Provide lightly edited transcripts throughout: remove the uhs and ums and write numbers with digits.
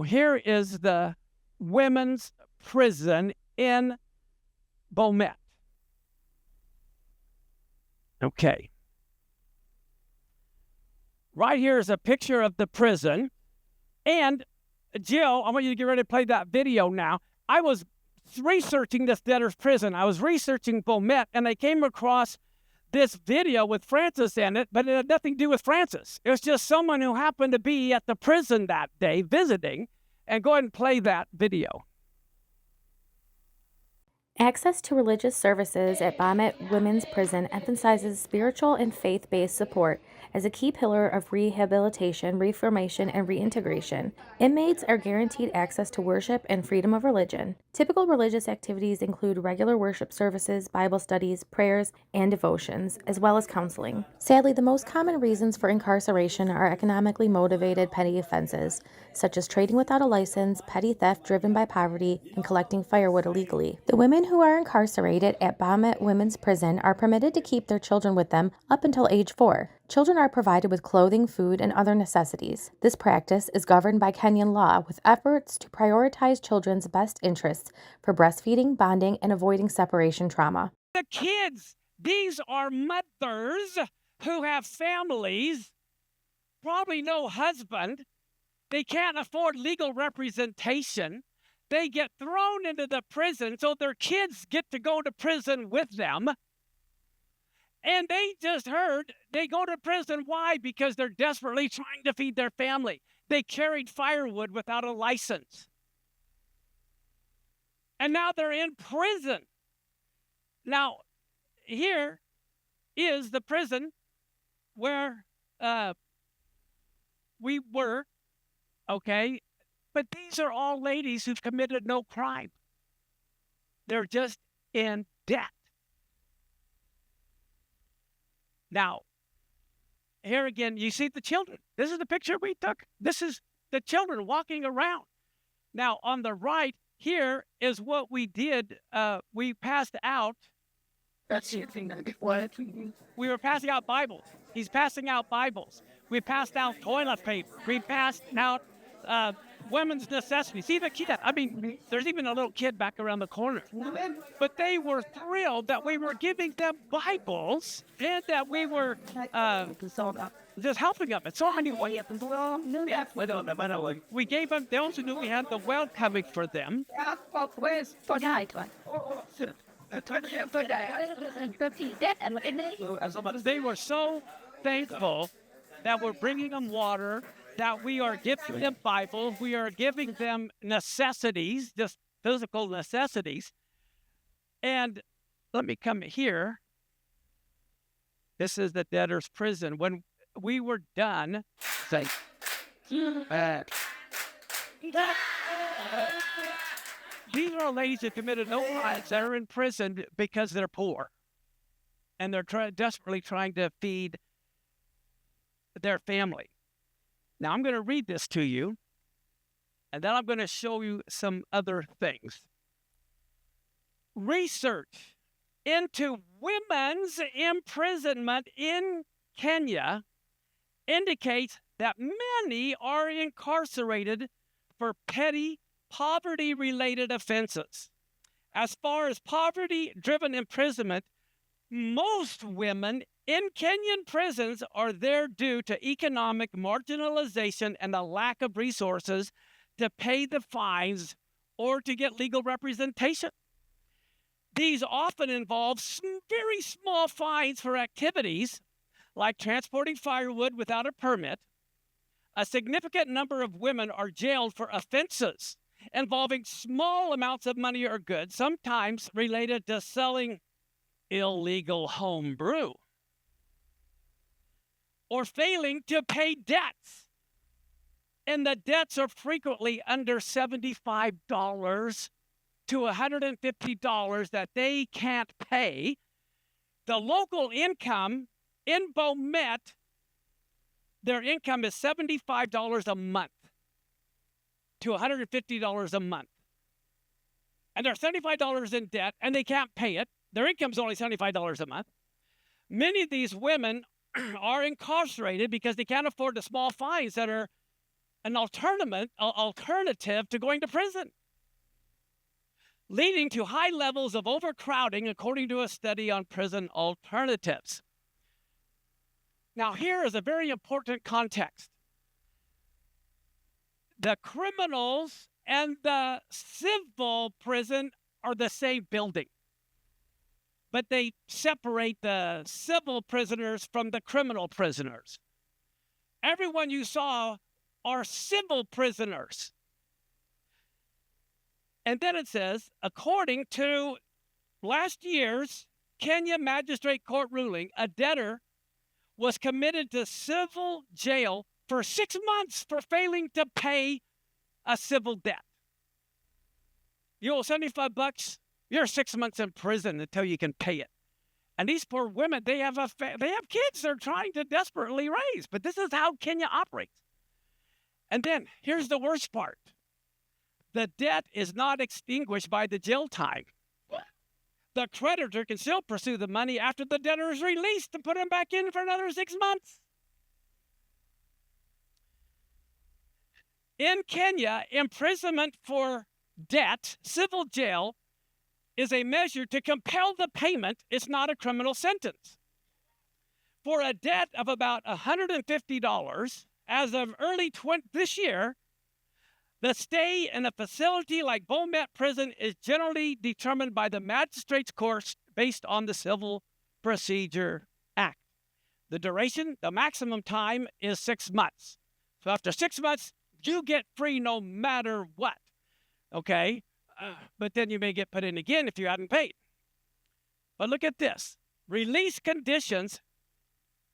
video. Here is the women's prison in Beaumet. Okay. Right here is a picture of the prison. And Jill, I want you to get ready to play that video now. I was researching this debtor's prison. I was researching Beaumet, and I came across this video with Francis in it, but it had nothing to do with Francis. It was just someone who happened to be at the prison that day visiting. And go ahead and play that video. Access to religious services at Beaumet Women's Prison emphasizes spiritual and faith-based support as a key pillar of rehabilitation, reformation, and reintegration. Inmates are guaranteed access to worship and freedom of religion. Typical religious activities include regular worship services, Bible studies, prayers, and devotions, as well as counseling. Sadly, the most common reasons for incarceration are economically motivated petty offenses, such as trading without a license, petty theft driven by poverty, and collecting firewood illegally. The women who are incarcerated at Beaumet Women's Prison are permitted to keep their children with them up until age 4. Children are provided with clothing, food, and other necessities. This practice is governed by Kenyan law, with efforts to prioritize children's best interests for breastfeeding, bonding, and avoiding separation trauma. The kids, these are mothers who have families, probably no husband. They can't afford legal representation. They get thrown into the prison, so their kids get to go to prison with them. And they just heard they go to prison. Why? Because they're desperately trying to feed their family. They carried firewood without a license. And now they're in prison. Now, here is the prison where we were, okay? But these are all ladies who've committed no crime. They're just in debt. Now, here again, you see the children. This is the picture we took. This is the children walking around. Now, on the right, here is what we did. We passed out. We were passing out Bibles. He's passing out Bibles. We passed out toilet paper. We passed out women's necessities. See the kid? I mean, there's even a little kid back around the corner. But they were thrilled that we were giving them Bibles and that we were just helping them in so many ways. We gave them, they also knew we had the well coming for them. They were so thankful that we're bringing them water, that we are giving them Bibles, we are giving them necessities, just physical necessities. And let me come here. This is the debtor's prison. When we were done, these are ladies that committed no crimes that are in prison because they're poor. And they're desperately trying to feed their family. Now, I'm going to read this to you, and then I'm going to show you some other things. Research into women's imprisonment in Kenya indicates that many are incarcerated for petty poverty-related offenses. As far as poverty-driven imprisonment, most women in Kenyan prisons are there due to economic marginalization and a lack of resources to pay the fines or to get legal representation. These often involve very small fines for activities like transporting firewood without a permit. A significant number of women are jailed for offenses involving small amounts of money or goods, sometimes related to selling illegal home brew or failing to pay debts. And the debts are frequently under $75 to $150 that they can't pay. The local income in Beaumet, their income is $75 a month to $150 a month. And they're $75 in debt, and they can't pay it. Their income is only $75 a month. Many of these women are incarcerated because they can't afford the small fines that are an alternative to going to prison, leading to high levels of overcrowding, according to a study on prison alternatives. Now, here is a very important context. The criminals and the civil prison are the same building, but they separate the civil prisoners from the criminal prisoners. Everyone you saw are civil prisoners. And then it says, according to last year's Kenya Magistrate Court ruling, a debtor was committed to civil jail for 6 months for failing to pay a civil debt. You owe $75, you're 6 months in prison until you can pay it. And these poor women, they have kids they're trying to desperately raise. But this is how Kenya operates. And then here's the worst part. The debt is not extinguished by the jail time. The creditor can still pursue the money after the debtor is released and put him back in for another 6 months. In Kenya, imprisonment for debt, civil jail, is a measure to compel the payment. It's not a criminal sentence. For a debt of about $150, as of early this year, the stay in a facility like Bomet Prison is generally determined by the magistrate's court based on the Civil Procedure Act. The duration, the maximum time, is 6 months. So after 6 months, you get free no matter what. Okay? But then you may get put in again if you hadn't paid. But look at this. Release conditions,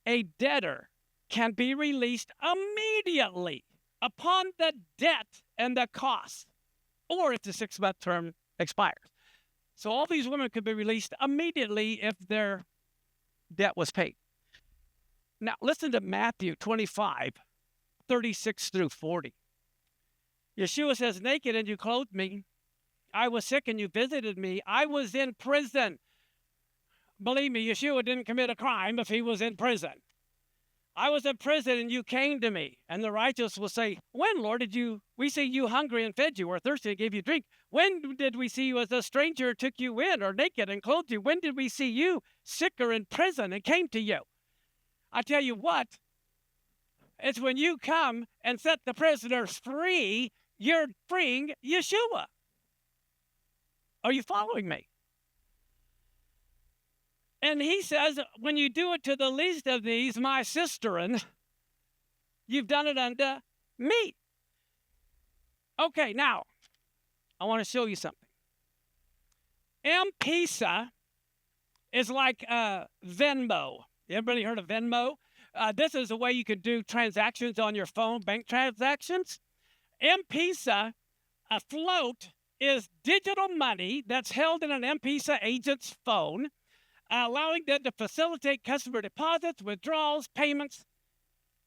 a debtor can be released immediately upon the debt and the cost, or if the 6-month term expires. So all these women could be released immediately if their debt was paid. Now, listen to Matthew 25, 36 through 40. Yeshua says, naked and you clothed me. I was sick and you visited me. I was in prison. Believe me, Yeshua didn't commit a crime if he was in prison. I was in prison and you came to me. And the righteous will say, when, Lord, did we see you hungry and fed you, or thirsty and gave you drink? When did we see you as a stranger, took you in, or naked and clothed you? When did we see you sick or in prison and came to you? I tell you what, it's when you come and set the prisoners free, you're freeing Yeshua. Are you following me? And he says, when you do it to the least of these, my sisterin, you've done it unto me. Okay, now, I want to show you something. M-Pesa is like Venmo. Everybody heard of Venmo? This is a way you can do transactions on your phone, bank transactions. M-Pesa, a float, is digital money that's held in an M-Pesa agent's phone, allowing them to facilitate customer deposits, withdrawals, payments.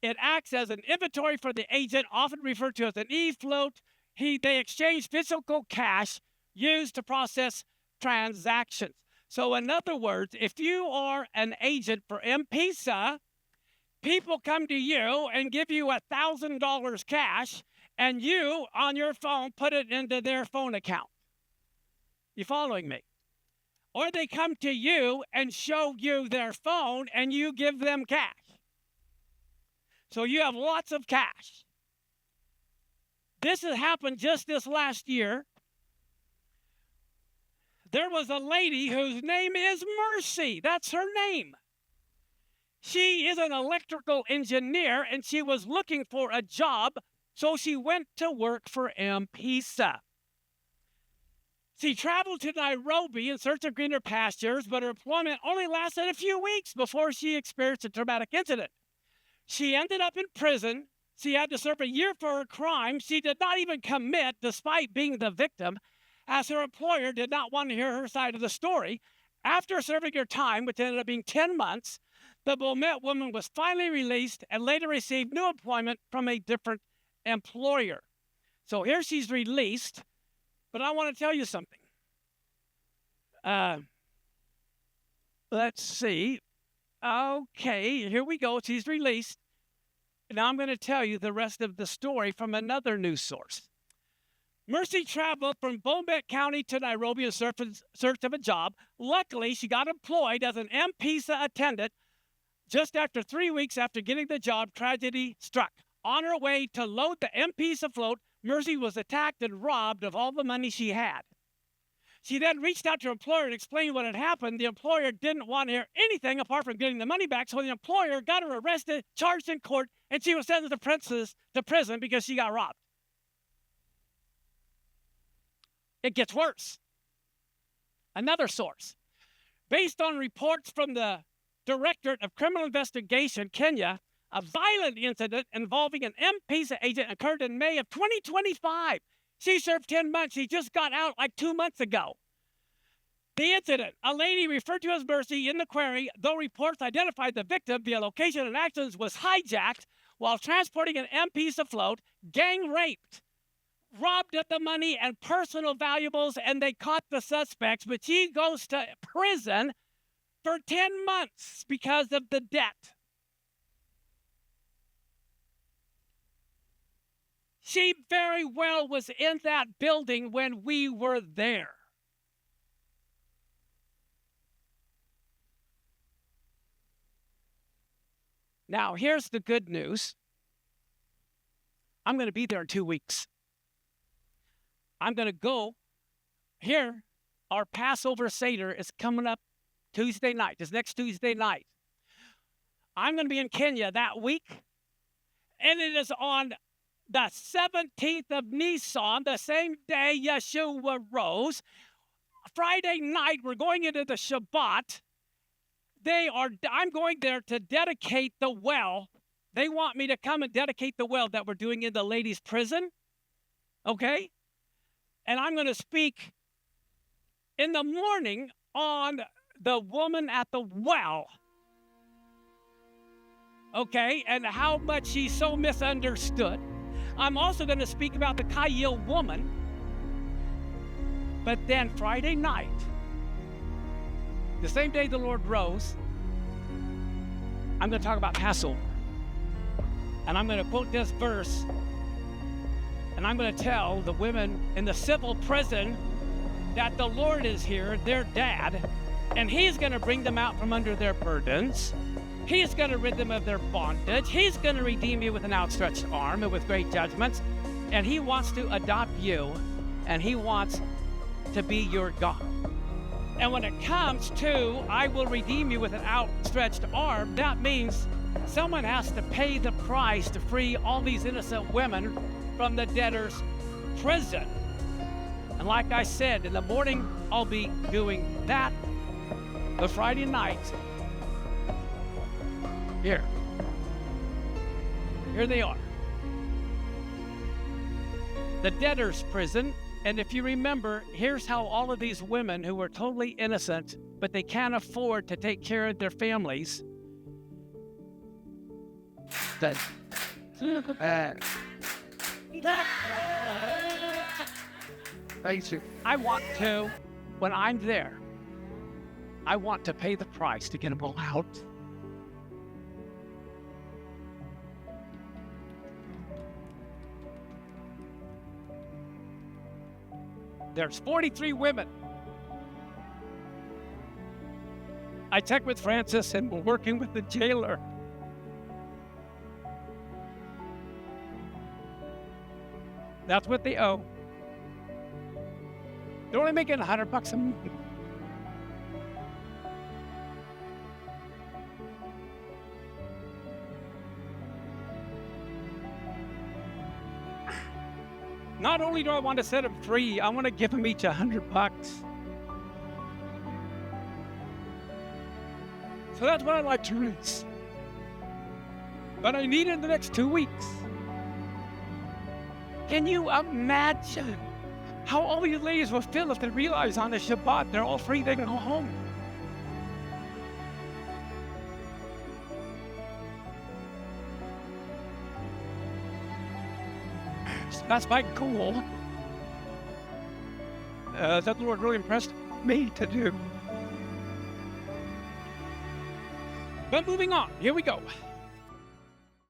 It acts as an inventory for the agent, often referred to as an e-float. They exchange physical cash used to process transactions. So in other words, if you are an agent for M-Pesa, people come to you and give you $1,000 cash, and you, on your phone, put it into their phone account. You following me? Or they come to you and show you their phone, and you give them cash. So you have lots of cash. This has happened just this last year. There was a lady whose name is Mercy. That's her name. She is an electrical engineer, and she was looking for a job, so she went to work for M-Pesa. She traveled to Nairobi in search of greener pastures, but her employment only lasted a few weeks before she experienced a traumatic incident. She ended up in prison. She had to serve a year for her crime she did not even commit, despite being the victim, as her employer did not want to hear her side of the story. After serving her time, which ended up being 10 months, the Bomet woman was finally released and later received new employment from a different employer. So here she's released, but I want to tell you something. Let's see. Okay, here we go. She's released. Now I'm going to tell you the rest of the story from another news source. Mercy traveled from Bombay County to Nairobi in search of a job. Luckily, she got employed as an M-Pesa attendant. Just after 3 weeks after getting the job, tragedy struck. On her way to load the M-Pesa float, Mercy was attacked and robbed of all the money she had. She then reached out to her employer and explained what had happened. The employer didn't want to hear anything apart from getting the money back, so the employer got her arrested, charged in court, and she was sentenced to prison because she got robbed. It gets worse. Another source. Based on reports from the Directorate of Criminal Investigation, Kenya, a violent incident involving an M-Pesa agent occurred in May of 2025. She served 10 months. She just got out like 2 months ago. The incident, a lady referred to as Mercy in the query, though reports identified the victim via location and actions, was hijacked while transporting an M-Pesa float, gang raped, robbed of the money and personal valuables, and they caught the suspects, but she goes to prison for 10 months because of the debt. She very well was in that building when we were there. Now, here's the good news. I'm going to be there in 2 weeks. I'm going to go here. Our Passover Seder is coming up Tuesday night, this next Tuesday night. I'm going to be in Kenya that week, and it is on the 17th of Nisan, the same day Yeshua rose. Friday night, we're going into the Shabbat. I'm going there to dedicate the well. They want me to come and dedicate the well that we're doing in the ladies' prison. Okay? And I'm going to speak in the morning on the woman at the well. Okay? And how much she's so misunderstood. I'm also going to speak about the Kayil woman. But then Friday night, the same day the Lord rose, I'm going to talk about Passover. And I'm going to quote this verse. And I'm going to tell the women in the civil prison that the Lord is here, their dad, and he's going to bring them out from under their burdens. He's going to rid them of their bondage. He's going to redeem you with an outstretched arm and with great judgments. And he wants to adopt you, and he wants to be your God. And when it comes to, I will redeem you with an outstretched arm, that means someone has to pay the price to free all these innocent women from the debtor's prison. And like I said, in the morning, I'll be doing that. The Friday night, here they are. The debtor's prison. And if you remember, here's how all of these women who were totally innocent, but they can't afford to take care of their families. I want to, when I'm there, I want to pay the price to get them all out. There's 43 women. I checked with Francis and we're working with the jailer. That's what they owe. They're only making $100 a month. Not only do I want to set them free, I want to give them each $100. So that's what I'd like to raise. But I need it in the next 2 weeks. Can you imagine how all these ladies will feel if they realize on the Shabbat they're all free, they can go home? So that's my goal. That the Lord really impressed me to do. But moving on, here we go.